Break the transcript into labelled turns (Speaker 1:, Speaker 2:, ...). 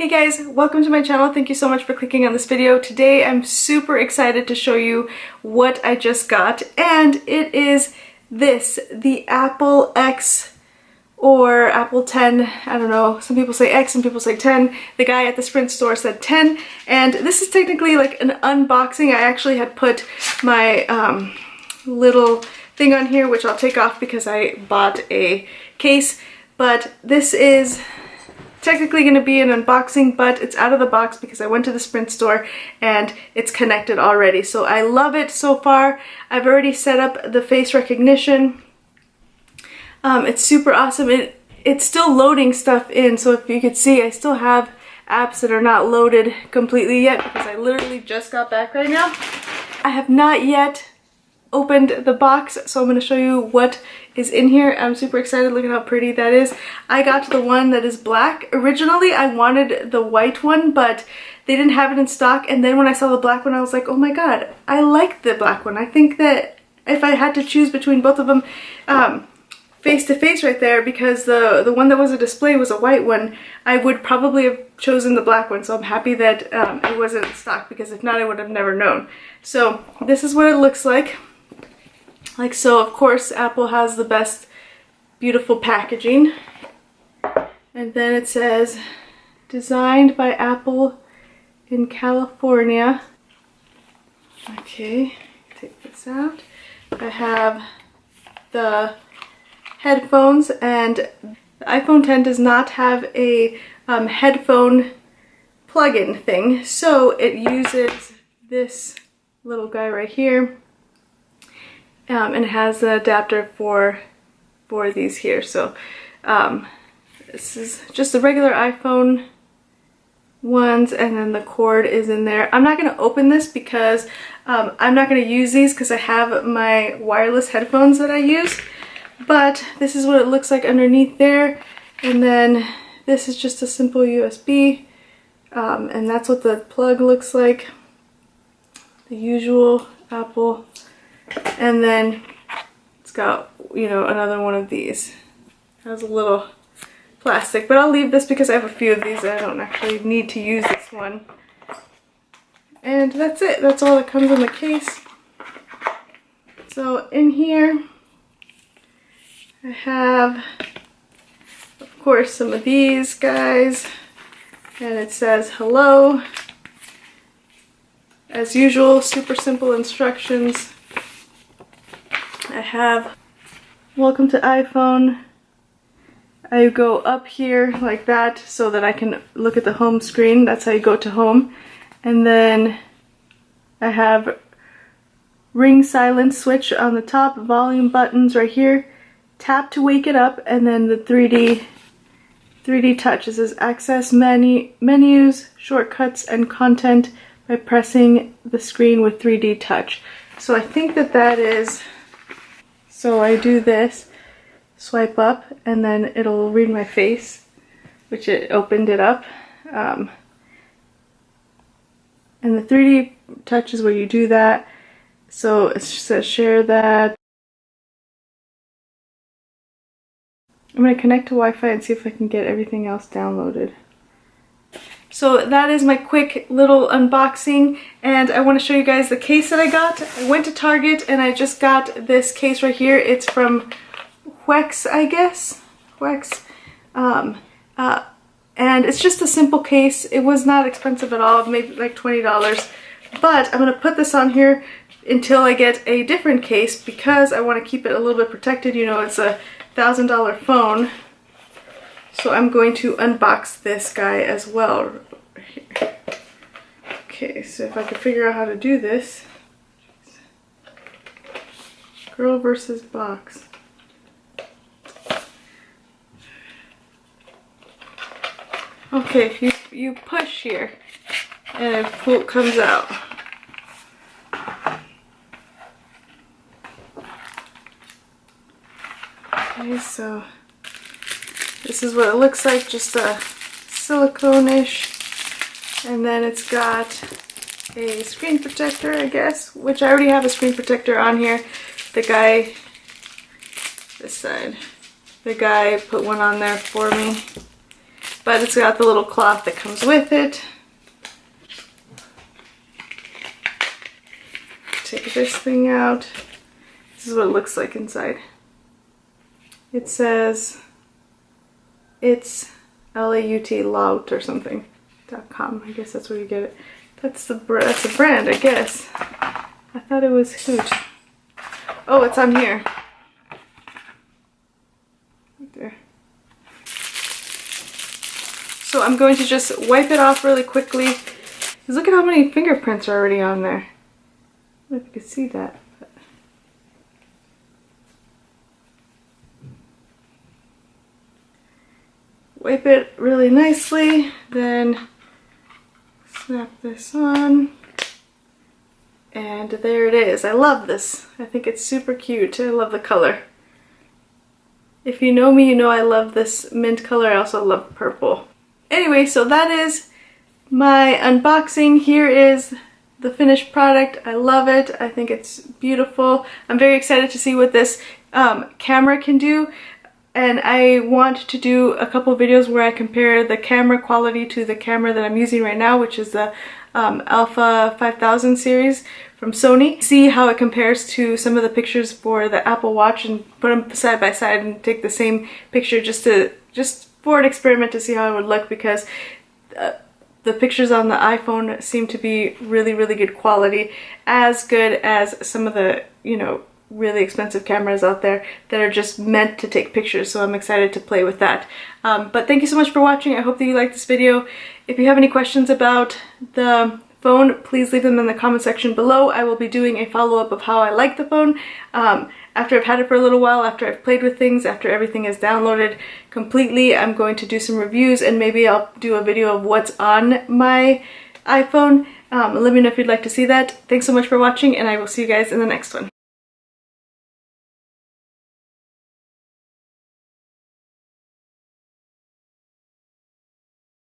Speaker 1: Hey guys, welcome to my channel. Thank you so much for clicking on this video. Today I'm super excited to show you what I just got, and it is this, the Apple X or Apple 10. I don't know, some people say X, some people say 10. The guy at the Sprint store said 10, and this is technically like an unboxing. I actually had put my little thing on here, which I'll take off because I bought a case, but this is technically going to be an unboxing, but it's out of the box because I went to the Sprint store and it's connected already. So I love it so far. I've already set up the face recognition. It's super awesome. It's still loading stuff in, so if you could see, I still have apps that are not loaded completely yet because I literally just got back right now. I have not yet opened the box, so I'm going to show you what is in here. I'm super excited. Look at how pretty that is. I got the one that is black. Originally I wanted the white one, but they didn't have it in stock, and then when I saw the black one I was like, oh my god, I like the black one. I think that if I had to choose between both of them face to face right there, because the one that was a display was a white one, I would probably have chosen the black one. So I'm happy that it wasn't in stock, because if not I would have never known. So this is what it looks like. Like so, of course, Apple has the best, beautiful packaging. And then it says, designed by Apple in California. Okay, take this out. I have the headphones, and the iPhone 10 does not have a headphone plug-in thing, so it uses this little guy right here. And it has the adapter for these here. So this is just the regular iPhone ones, and then the cord is in there. I'm not going to open this because I'm not going to use these because I have my wireless headphones that I use. But this is what it looks like underneath there. And then this is just a simple USB. And that's what the plug looks like. The usual Apple. And then it's got, you know, another one of these. It has a little plastic, but I'll leave this because I have a few of these and I don't actually need to use this one. And that's it. That's all that comes in the case. So in here I have, of course, some of these guys, and it says hello. As usual, super simple instructions. I have welcome to iPhone. I go up here like that so that I can look at the home screen. That's how you go to home. And then I have ring silence switch on the top, volume buttons right here, tap to wake it up, and then the 3D touch. It says access menus, shortcuts, and content by pressing the screen with 3D touch. So I think that is. So I do this, swipe up, and then it'll read my face, which it opened it up. And the 3D touch is where you do that. So it says share that. I'm going to connect to Wi-Fi and see if I can get everything else downloaded. So that is my quick little unboxing, and I want to show you guys the case that I got. I went to Target and I just got this case right here. It's from Wex, I guess. Wex. And it's just a simple case. It was not expensive at all, maybe like $20. But I'm going to put this on here until I get a different case because I want to keep it a little bit protected. You know, it's a $1,000 phone. So I'm going to unbox this guy as well. Okay, so if I can figure out how to do this. Girl versus box. Okay, if you push here and it comes out. Okay, so this is what it looks like, just a silicone-ish, and then it's got a screen protector, I guess, which I already have a screen protector on here. The guy, this side, the guy put one on there for me. but it's got the little cloth that comes with it. Take this thing out. This is what it looks like inside. It says it's laut or something .com. I guess that's where you get it. That's a brand, I guess. I thought it was Hoot. Oh, it's on here. Right there. So I'm going to just wipe it off really quickly. Because look at how many fingerprints are already on there. I don't know if you can see that. But... wipe it really nicely, then snap this on. And there it is. I love this. I think it's super cute. I love the color. If you know me, you know I love this mint color. I also love purple. Anyway, so that is my unboxing. Here is the finished product. I love it. I think it's beautiful. I'm very excited to see what this camera can do. And I want to do a couple videos where I compare the camera quality to the camera that I'm using right now, which is the Alpha 5000 series from Sony. See how it compares to some of the pictures for the Apple Watch and put them side by side and take the same picture just for an experiment to see how it would look, because the pictures on the iPhone seem to be really, really good quality, as good as some of the, you know, really expensive cameras out there that are just meant to take pictures. So I'm excited to play with that. But thank you so much for watching. I hope that you liked this video. If you have any questions about the phone, please leave them in the comment section below. I will be doing a follow-up of how I like the phone after I've had it for a little while, after I've played with things, after everything is downloaded completely. I'm going to do some reviews, and maybe I'll do a video of what's on my iPhone. Let me know if you'd like to see that. Thanks so much for watching, and I will see you guys in the next one.